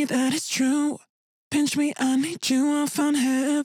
me that it's true. Pinch me, I need you, I found heaven.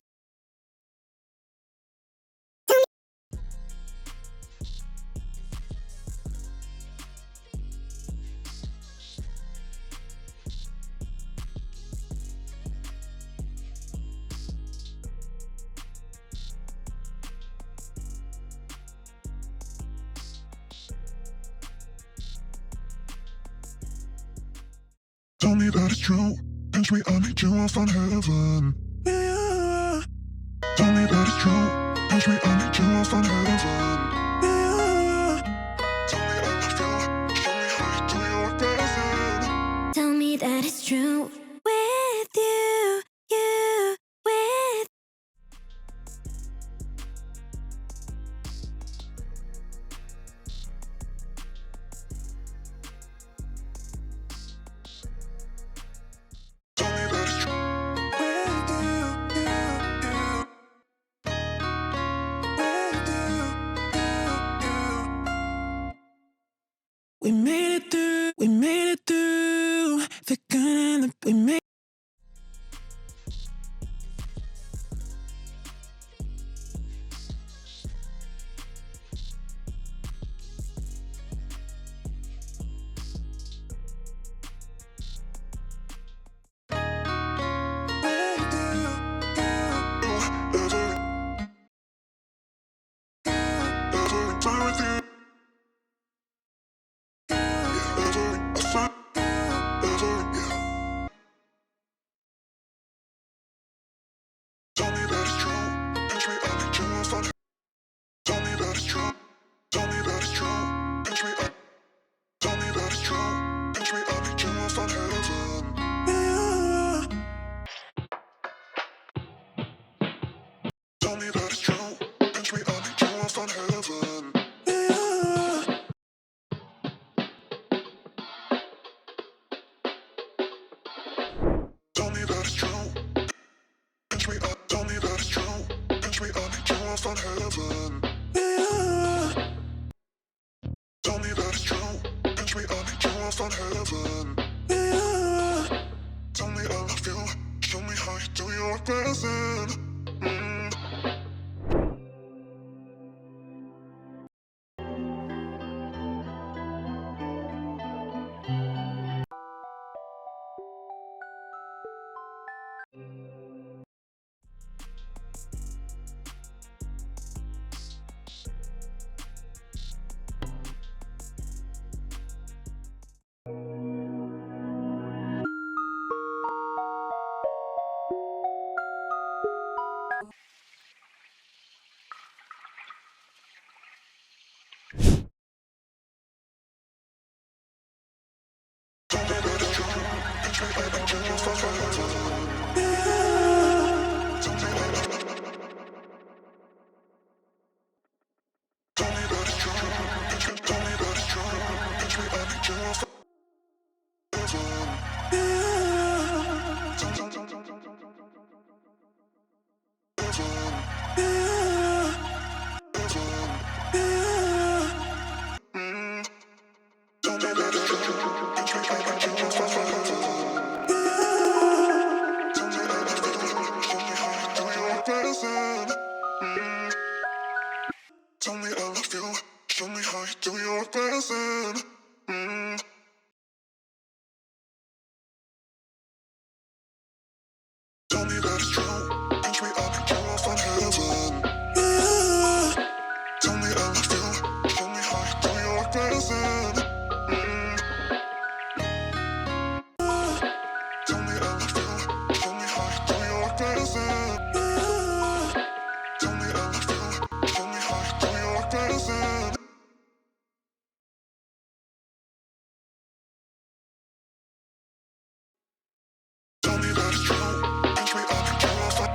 Tell me that it's true. Pinch me, I need you, I found heaven. Yeah. Tell me that it's true. Pinch me, I need you, I found heaven. Yeah. Tell me I love you. Show me how you do your best. Tell me that it's true. With you, with. Tell me that it's true. With you. We made it through, we made it through the good and the we made. Tell me that it's true. Pinch me, I need you, I found. Tell me that it's true. Tell me that it's true. Pinch me, tell me that it's true. Pinch me, I need you, I found heaven. Yeah. Tell me that it's true. Pinch me, I need you, I found heaven. Yeah. Tell me that it's true. Pinch me, tell me that it's true. Pinch me, I need you, I found heaven. Yeah. Tell me that it's true. Pinch me, I need you, I found heaven. Yeah. Tell me I love you. Show me how you do your best. Tell me that it's true. Pinch me, I need you, I found heaven. Yeah. Tell me I love you. Tell me that it's true. Pinch me, tell me that it's true. Pinch me, I need you, I found heaven. Yeah. Tell me that it's true. Pinch me, I need you, I found heaven. Yeah. Tell me I love you. Show me how you do your best. Tell me I love you. Show me how you do your best. Tell me that it's true. Pinch me, I need you, I found heaven. Yeah. Tell me I love you. Show me how you do your best. Tell me I love you. Show me how you do your best. Yeah. Tell me I love you. Show me how you do your best. Tell me that it's true. Pinch me, I need you, I found.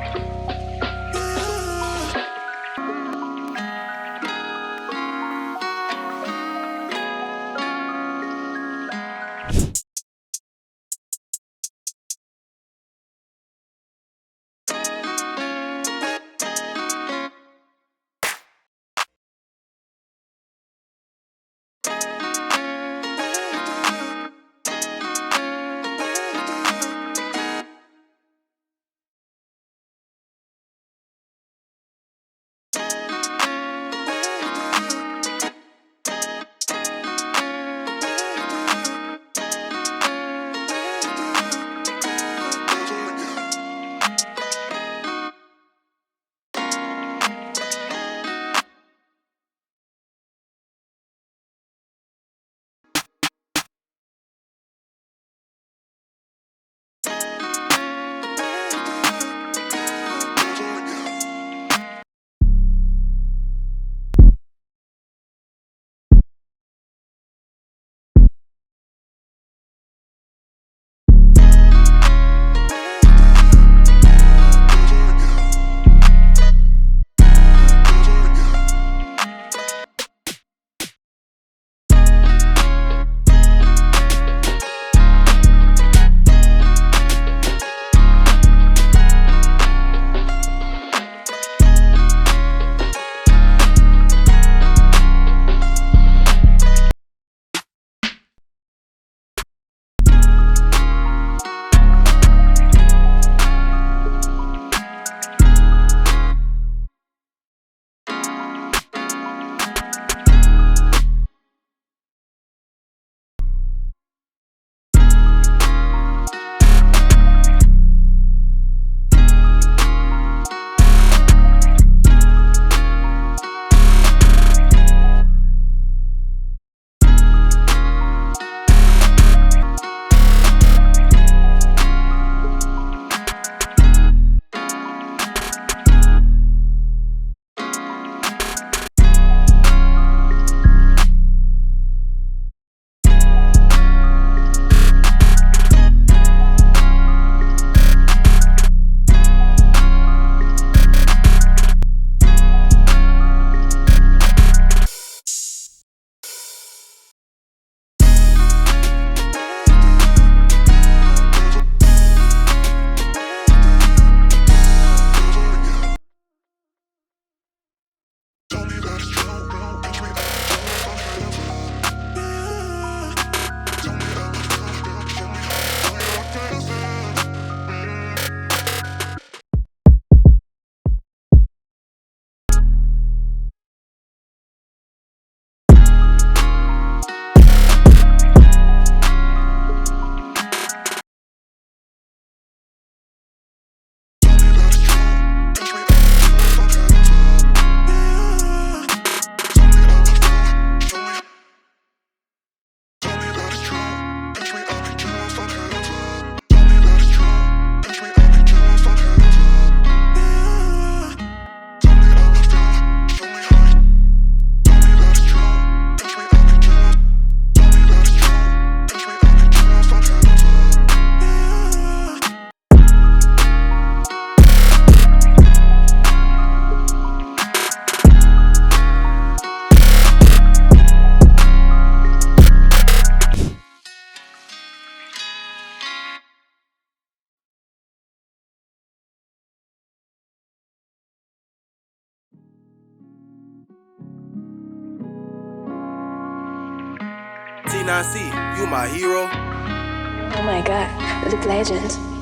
29C, you my hero. Oh my god, the legend.